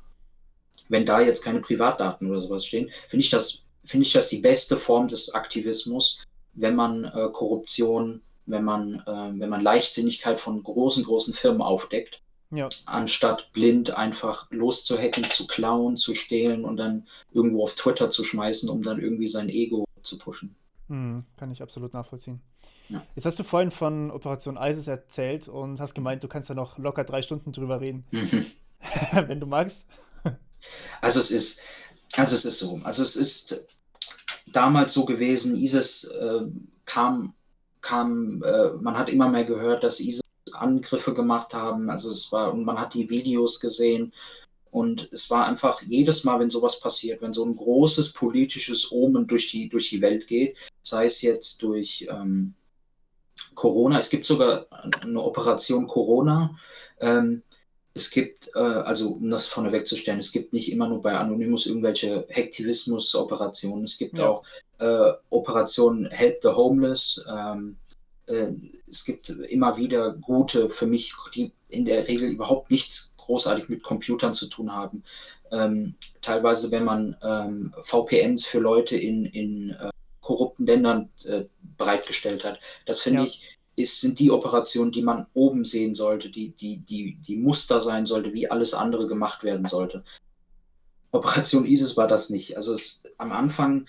wenn da jetzt keine Privatdaten oder sowas stehen, finde ich das die beste Form des Aktivismus, wenn man Korruption, wenn man Leichtsinnigkeit von großen, großen Firmen aufdeckt, ja. anstatt blind einfach loszuhacken, zu klauen, zu stehlen und dann irgendwo auf Twitter zu schmeißen, um dann irgendwie sein Ego zu pushen. Kann ich absolut nachvollziehen. Ja. Jetzt hast du vorhin von Operation ISIS erzählt und hast gemeint, du kannst da noch locker 3 Stunden drüber reden, Mhm. wenn du magst. Also es ist so. Also es ist damals so gewesen, ISIS man hat immer mehr gehört, dass ISIS Angriffe gemacht haben. Also und man hat die Videos gesehen. Und es war einfach jedes Mal, wenn sowas passiert, wenn so ein großes politisches Omen durch die Welt geht, sei es jetzt durch Corona, es gibt sogar eine Operation Corona. Ähm, es gibt, also um das vorne wegzustellen, es gibt nicht immer nur bei Anonymous irgendwelche Hacktivismus-Operationen. Es gibt Ja, auch Operationen Help the Homeless. Äh, es gibt immer wieder gute, für mich, die in der Regel überhaupt nichts großartig mit Computern zu tun haben. Teilweise, wenn man VPNs für Leute in korrupten Ländern bereitgestellt hat. Das finde ja, ich, sind die Operationen, die man oben sehen sollte, die Muster sein sollte, wie alles andere gemacht werden sollte. Operation ISIS war das nicht. Also am Anfang,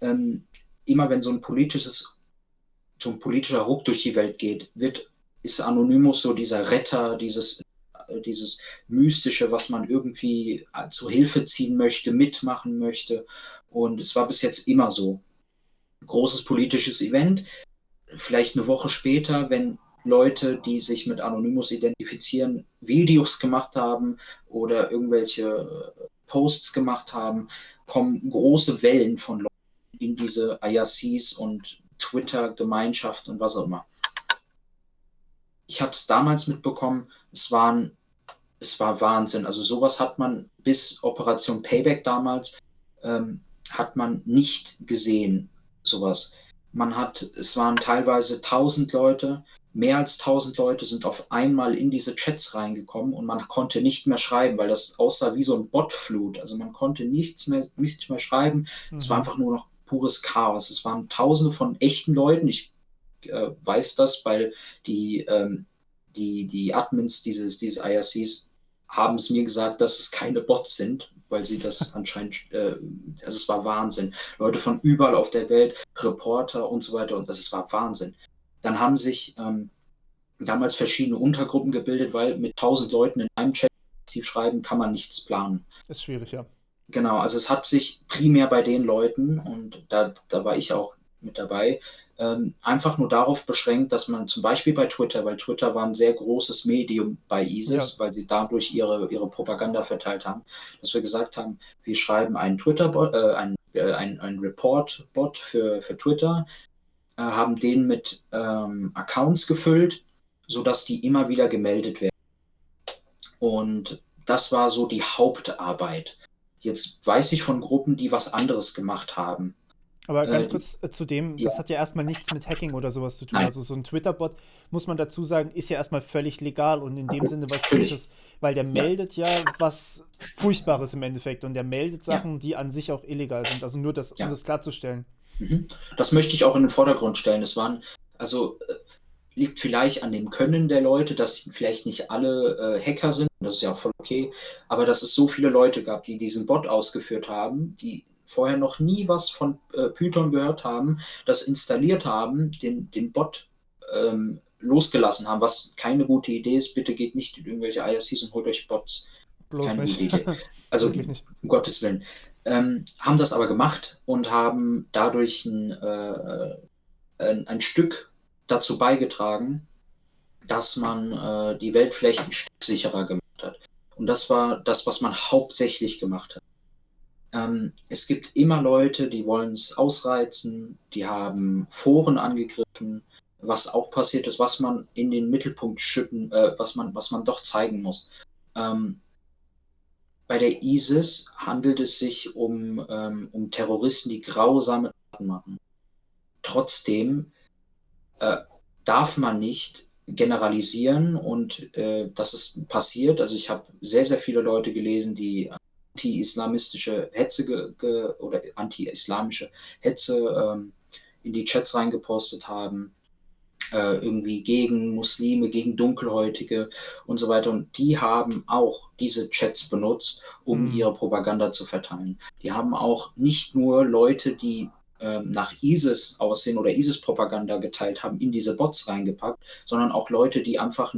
ähm, immer wenn so ein politischer Ruck durch die Welt geht, ist Anonymous so dieser Retter, dieses Mystische, was man irgendwie zur Hilfe ziehen möchte, mitmachen möchte. Und es war bis jetzt immer so. Großes politisches Event, vielleicht eine Woche später, wenn Leute, die sich mit Anonymous identifizieren, Videos gemacht haben oder irgendwelche Posts gemacht haben, kommen große Wellen von Leuten in diese IRCs und Twitter-Gemeinschaft und was auch immer. Ich habe es damals mitbekommen, es war Wahnsinn. Also sowas hat man bis Operation Payback damals, hat man nicht gesehen, sowas. Es waren teilweise 1000 Leute, mehr als 1000 Leute sind auf einmal in diese Chats reingekommen und man konnte nicht mehr schreiben, weil das aussah wie so ein Botflut. Also man konnte nichts mehr schreiben. Es war mhm. einfach nur noch pures Chaos. Es waren Tausende von echten Leuten. Ich weiß das, weil die Admins dieses IRCs haben es mir gesagt, dass es keine Bots sind, weil sie das anscheinend, also es war Wahnsinn. Leute von überall auf der Welt, Reporter und so weiter, und es war Wahnsinn. Dann haben sich damals verschiedene Untergruppen gebildet, weil mit 1000 Leuten in einem Chat schreiben kann man nichts planen. Ist schwierig, ja. Genau, also es hat sich primär bei den Leuten, und da war ich auch mit dabei, einfach nur darauf beschränkt, dass man zum Beispiel bei Twitter, weil Twitter war ein sehr großes Medium bei Ja, ISIS, weil sie dadurch ihre Propaganda verteilt haben, dass wir gesagt haben, wir schreiben einen Twitter-Bot, ein Report-Bot für Twitter, haben den mit Accounts gefüllt, sodass die immer wieder gemeldet werden. Und das war so die Hauptarbeit. Jetzt weiß ich von Gruppen, die was anderes gemacht haben. Aber ganz Die, kurz zu dem, ja, das hat ja erstmal nichts mit Hacking oder sowas zu tun. nein, Also so ein Twitter-Bot, muss man dazu sagen, ist ja erstmal völlig legal und in dem Sinne was natürlich. Gutes, weil der Ja, meldet ja was Furchtbares im Endeffekt und der meldet ja, Sachen, die an sich auch illegal sind. Also nur das, um ja. das klarzustellen. Mhm. Das möchte ich auch in den Vordergrund stellen. Also liegt vielleicht an dem Können der Leute, dass vielleicht nicht alle Hacker sind. Das ist ja auch voll okay. Aber dass es so viele Leute gab, die diesen Bot ausgeführt haben, die vorher noch nie was von Python gehört haben, das installiert haben, den Bot losgelassen haben, was keine gute Idee ist. Bitte geht nicht in irgendwelche IRCs und holt euch Bots. Bloß Keine nicht. gute Idee. Also, Wirklich nicht. um Gottes Willen. Haben das aber gemacht und haben dadurch ein Stück dazu beigetragen, dass man die Weltflächen ein Stück sicherer gemacht hat. Und das war das, was man hauptsächlich gemacht hat. Es gibt immer Leute, die wollen es ausreizen, die haben Foren angegriffen, was auch passiert ist, was man in den Mittelpunkt was man doch zeigen muss. Bei der ISIS handelt es sich um Terroristen, die grausame Taten machen. Trotzdem darf man nicht generalisieren und das ist passiert. Also ich habe sehr, sehr viele Leute gelesen, die anti-islamistische Hetze oder anti-islamische Hetze in die Chats reingepostet haben, irgendwie gegen Muslime, gegen Dunkelhäutige und so weiter. Und die haben auch diese Chats benutzt, um ihre Propaganda zu verteilen. Die haben auch nicht nur Leute, die nach ISIS aussehen oder ISIS-Propaganda geteilt haben, in diese Bots reingepackt, sondern auch Leute, die einfach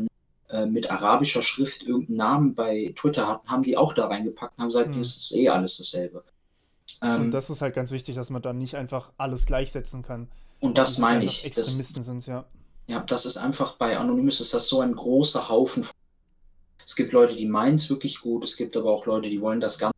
mit arabischer Schrift irgendeinen Namen bei Twitter hatten, haben die auch da reingepackt und haben gesagt, das ist eh alles dasselbe. Und das ist halt ganz wichtig, dass man dann nicht einfach alles gleichsetzen kann. Und Und das es meine einfach ich. Extremisten sind, ja. Ja, das ist einfach bei Anonymous ist das so ein großer Haufen. Es gibt Leute, die meinen es wirklich gut, es gibt aber auch Leute, die wollen das Ganze,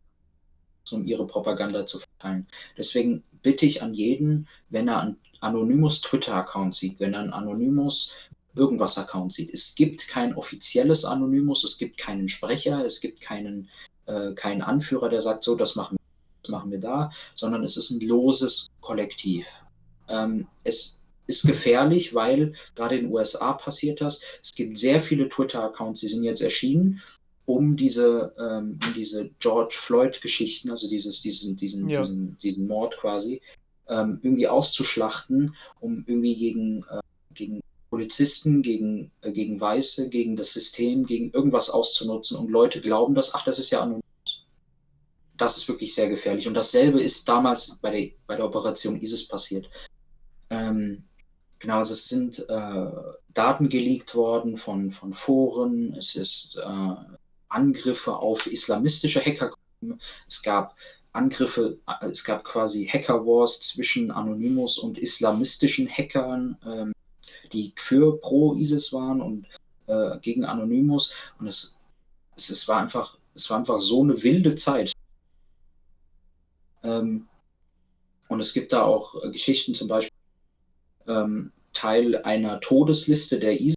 um ihre Propaganda zu verteilen. Deswegen bitte ich an jeden, wenn er einen Anonymous Twitter-Account sieht, wenn er einen Anonymous irgendwas Account sieht. Es gibt kein offizielles Anonymous, es gibt keinen Sprecher, es gibt keinen Anführer, der sagt, so, das machen wir da, sondern es ist ein loses Kollektiv. Es ist gefährlich, weil gerade in den USA passiert das. Es gibt sehr viele Twitter-Accounts, die sind jetzt erschienen, um diese George Floyd-Geschichten, also Ja. diesen Mord quasi, irgendwie auszuschlachten, um irgendwie gegen Polizisten, gegen Weiße, gegen das System, gegen irgendwas auszunutzen. Und Leute glauben das, ach, das ist ja anonym. Das ist wirklich sehr gefährlich. Und dasselbe ist damals bei der Operation ISIS passiert. Genau, also es sind Daten geleakt worden von Foren, es ist Angriffe auf islamistische Hackergruppen, es gab Angriffe, es gab quasi Hacker-Wars zwischen Anonymous und islamistischen Hackern, die pro ISIS waren und gegen Anonymous. Und es war einfach so eine wilde Zeit. Und es gibt da auch Geschichten, zum Beispiel Teil einer Todesliste der ISIS.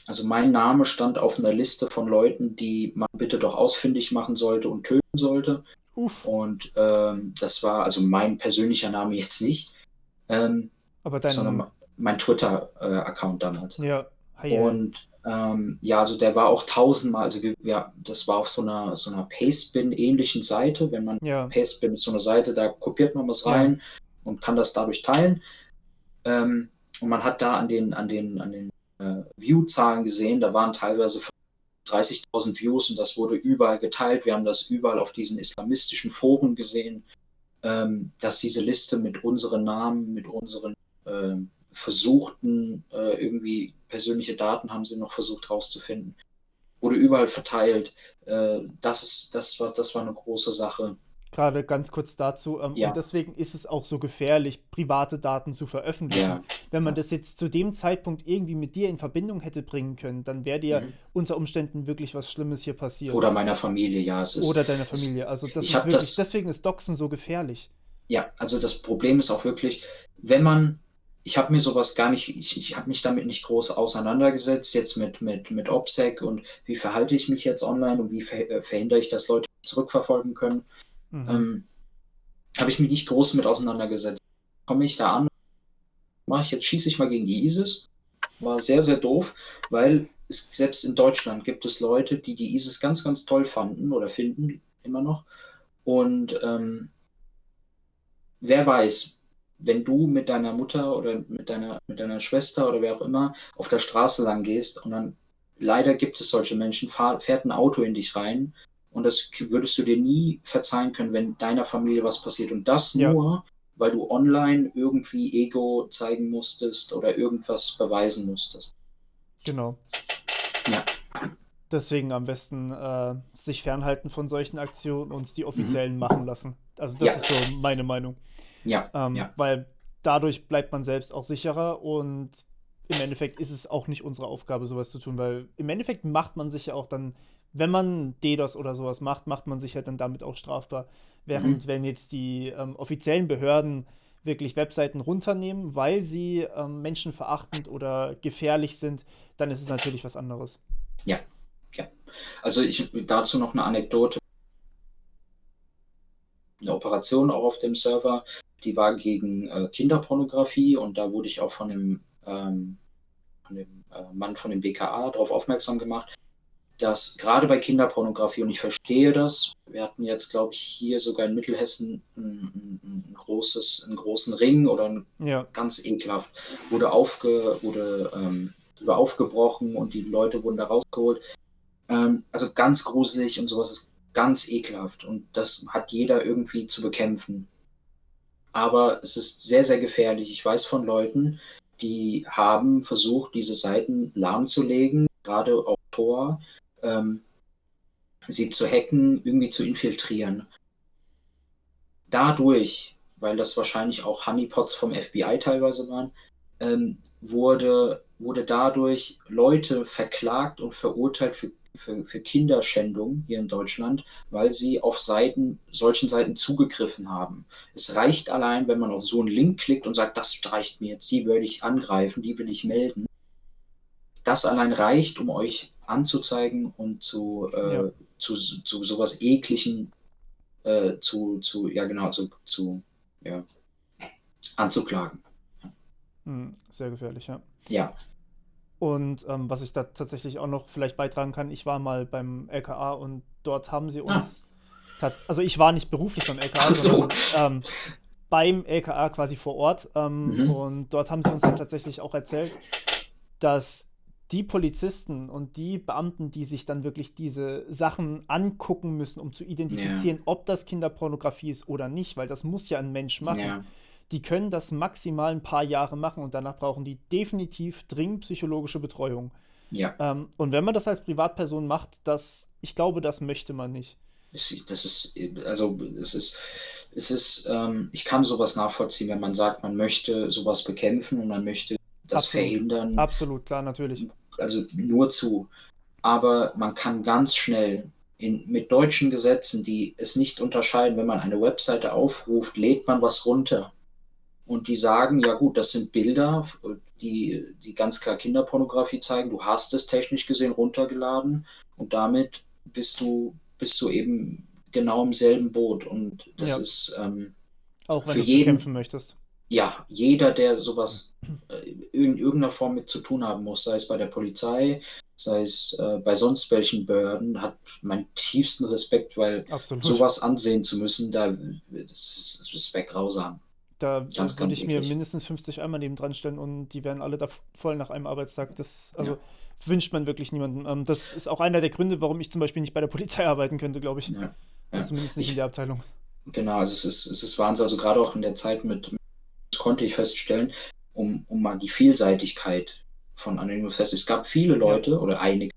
Also mein Name stand auf einer Liste von Leuten, die man bitte doch ausfindig machen sollte und töten sollte. Uff. Und das war also mein persönlicher Name jetzt nicht, Aber sondern mein Twitter-Account damals. Ja, Und ja, also der war auch tausendmal, also das war auf so einer Pastebin-ähnlichen Seite. Wenn man ja. Pastebin ist so eine Seite, da kopiert man was rein und kann das dadurch teilen. Und man hat da an den View-Zahlen gesehen, da waren teilweise 30.000 Views und das wurde überall geteilt. Wir haben das überall auf diesen islamistischen Foren gesehen, dass diese Liste mit unseren Namen, mit unseren versuchten, irgendwie persönliche Daten haben sie noch versucht rauszufinden, wurde überall verteilt. Das war eine große Sache. Gerade ganz kurz dazu. Ja. Und deswegen ist es auch so gefährlich, private Daten zu veröffentlichen. Ja. Wenn man das jetzt zu dem Zeitpunkt irgendwie mit dir in Verbindung hätte bringen können, dann wäre dir unter Umständen wirklich was Schlimmes hier passiert. Oder meiner Familie, ja. Oder deiner Familie. Also das ist wirklich, deswegen ist Doxen so gefährlich. Ja, also das Problem ist auch wirklich, wenn man, ich habe mir sowas gar nicht, ich habe mich damit nicht groß auseinandergesetzt, jetzt mit OPSEC und wie verhalte ich mich jetzt online und wie verhindere ich, dass Leute zurückverfolgen können. habe ich mich nicht groß mit auseinandergesetzt. Komme ich da an, schieße ich mal gegen die ISIS. War sehr, sehr doof, weil selbst in Deutschland gibt es Leute, die die ISIS ganz, ganz toll fanden oder finden immer noch. Und wer weiß, wenn du mit deiner Mutter oder mit deiner Schwester oder wer auch immer auf der Straße lang gehst und dann leider gibt es solche Menschen, fährt ein Auto in dich rein und das würdest du dir nie verzeihen können, wenn deiner Familie was passiert. Und das Ja, nur, weil du online irgendwie Ego zeigen musstest oder irgendwas beweisen musstest. genau. Ja. Deswegen am besten sich fernhalten von solchen Aktionen und die Mhm. offiziellen machen lassen. Also das Ja, ist so meine Meinung. ja, ja. Weil dadurch bleibt man selbst auch sicherer und im Endeffekt ist es auch nicht unsere Aufgabe, sowas zu tun, weil im Endeffekt macht man sich ja auch dann, wenn man DDoS oder sowas macht, macht man sich ja dann damit auch strafbar. Mhm. Während wenn jetzt die offiziellen Behörden wirklich Webseiten runternehmen, weil sie menschenverachtend oder gefährlich sind, dann ist es natürlich was anderes. Ja, ja. Also dazu noch eine Anekdote. Eine Operation auch auf dem Server, die war gegen Kinderpornografie und da wurde ich auch von dem Mann von dem BKA darauf aufmerksam gemacht, dass gerade bei Kinderpornografie, und ich verstehe das, wir hatten jetzt, glaube ich, hier sogar in Mittelhessen einen großen Ring oder Ja, ganz ekelhaft, wurde aufgebrochen und die Leute wurden da rausgeholt. Also ganz gruselig und sowas ist ganz ekelhaft und das hat jeder irgendwie zu bekämpfen. Aber es ist sehr, sehr gefährlich. Ich weiß von Leuten, die haben versucht, diese Seiten lahmzulegen, gerade auf Tor, ähm, sie zu hacken, irgendwie zu infiltrieren. Dadurch, weil das wahrscheinlich auch Honeypots vom FBI teilweise waren, wurde dadurch Leute verklagt und verurteilt für Kinderschändung hier in Deutschland, weil sie auf solchen Seiten zugegriffen haben. Es reicht allein, wenn man auf so einen Link klickt und sagt, das reicht mir jetzt, die würde ich angreifen, die will ich melden. Das allein reicht, um euch anzuzeigen und ja. zu sowas Ekligem ja genau, ja, anzuklagen. Sehr gefährlich, ja. Ja. Und was ich da tatsächlich auch noch vielleicht beitragen kann, ich war mal beim LKA und dort haben sie Ah, uns, also ich war nicht beruflich beim LKA, ach so. sondern beim LKA quasi vor Ort. Mhm. Und dort haben sie uns dann tatsächlich auch erzählt, dass die Polizisten und die Beamten, die sich dann wirklich diese Sachen angucken müssen, um zu Ja, identifizieren, ob das Kinderpornografie ist oder nicht, weil das muss ja ein Mensch machen, ja, die können das maximal ein paar Jahre machen und danach brauchen die definitiv dringend psychologische Betreuung. ja. Und wenn man das als Privatperson macht, ich glaube, das möchte man nicht. Das ist, also ich kann sowas nachvollziehen, wenn man sagt, man möchte sowas bekämpfen und man möchte das Absolut. verhindern, Absolut, klar, natürlich. also nur zu. Aber man kann ganz schnell mit deutschen Gesetzen, die es nicht unterscheiden, wenn man eine Webseite aufruft, lädt man was runter. Und die sagen, ja gut, das sind Bilder, die ganz klar Kinderpornografie zeigen. Du hast es technisch gesehen runtergeladen und damit bist du eben genau im selben Boot. Und das Ja, ist auch wenn für du es jeden, bekämpfen möchtest. ja, jeder, der sowas in irgendeiner Form mit zu tun haben muss, sei es bei der Polizei, sei es bei sonst welchen Behörden, hat meinen tiefsten Respekt, weil Absolut. sowas ansehen zu müssen, das wäre grausam. Da Ganz, würde ganz ich mir eklig. mindestens 50 Eimer nebendran stellen und die wären alle da voll nach einem Arbeitstag. Das, Ja, also wünscht man wirklich niemandem. Das ist auch einer der Gründe, warum ich zum Beispiel nicht bei der Polizei arbeiten könnte, glaube ich. ja, Also ja. zumindest nicht in Ich, der Abteilung. genau, also es ist Wahnsinn. Also gerade auch in der Zeit das konnte ich feststellen, um mal die Vielseitigkeit von Anonymous fest. Es gab viele Ja, Leute oder einige,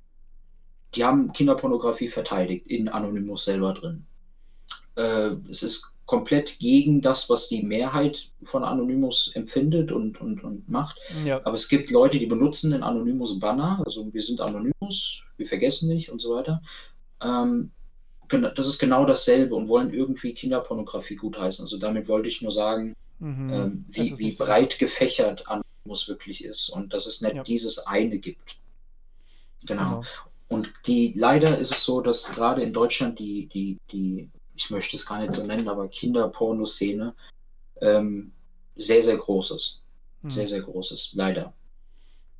die haben Kinderpornografie verteidigt in Anonymous selber drin. Es ist komplett gegen das, was die Mehrheit von Anonymous empfindet und macht. ja, Aber es gibt Leute, die benutzen den Anonymous-Banner, also wir sind Anonymous, wir vergessen nicht und so weiter. Ähm, das ist genau dasselbe und wollen irgendwie Kinderpornografie gutheißen. Also damit wollte ich nur sagen, es wie, ist wie nicht so einfach. breit gefächert Anonymous wirklich ist und dass es nicht Ja, dieses eine gibt. Genau. genau. Und leider ist es so, dass gerade in Deutschland die ich möchte es gar nicht so nennen, aber Kinderpornoszene sehr, sehr groß ist. Sehr, sehr groß ist, leider.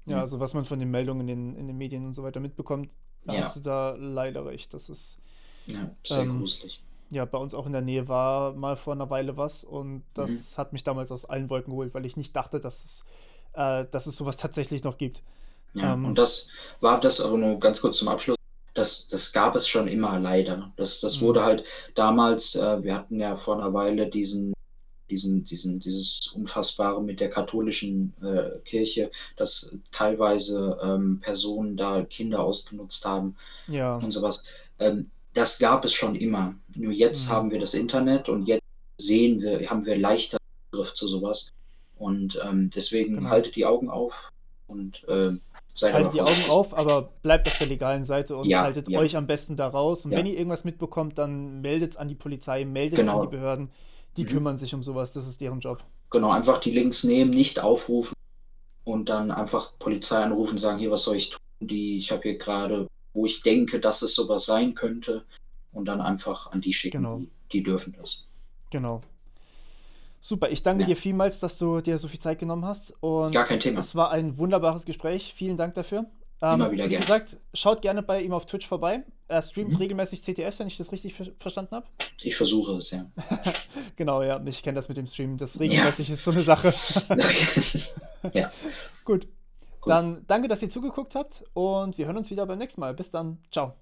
Ja, also was man von den Meldungen in den Medien und so weiter mitbekommt, da Ja, hast du da leider recht. Das ist, ja, sehr gruselig. ja, bei uns auch in der Nähe war mal vor einer Weile was und Mhm. das hat mich damals aus allen Wolken geholt, weil ich nicht dachte, dass es sowas tatsächlich noch gibt. Ja, und Ähm, das war das aber nur ganz kurz zum Abschluss. Das gab es schon immer, leider. Das mh, wurde halt damals, wir hatten ja vor einer Weile dieses Unfassbare mit der katholischen Kirche, dass teilweise Personen da Kinder ausgenutzt haben ja, und sowas. Das gab es schon immer. Nur jetzt mh, haben wir das Internet und jetzt haben wir leichter Zugriff zu sowas. Und deswegen genau. haltet die Augen auf und seid aber Haltet die Augen vorsichtig. auf, aber bleibt auf der legalen Seite und Ja, haltet ja, euch am besten da raus. Und wenn ja, ihr irgendwas mitbekommt, dann meldet es an die Polizei, meldet es an die genau. Behörden. Die Mhm. kümmern sich um sowas, das ist deren Job. Genau, einfach die Links nehmen, nicht aufrufen und dann einfach Polizei anrufen, sagen, hier, was soll ich tun? Ich habe hier gerade, wo ich denke, dass es sowas sein könnte, und dann einfach an die schicken, Genau, die dürfen das. genau. Super, ich danke Ja, dir vielmals, dass du dir so viel Zeit genommen hast gar und kein Thema. es war ein wunderbares Gespräch. Vielen Dank dafür. Immer wieder Wie gern. gesagt, schaut gerne bei ihm auf Twitch vorbei. Er streamt Mhm. regelmäßig CTFs, wenn ich das richtig verstanden habe. Ich versuche es, ja. Genau, ja, ich kenne das mit dem Stream. Das Ja. regelmäßig ist so eine Sache. Ja, Gut, gut. dann danke, dass ihr zugeguckt habt und wir hören uns wieder beim nächsten Mal. Bis dann. Ciao.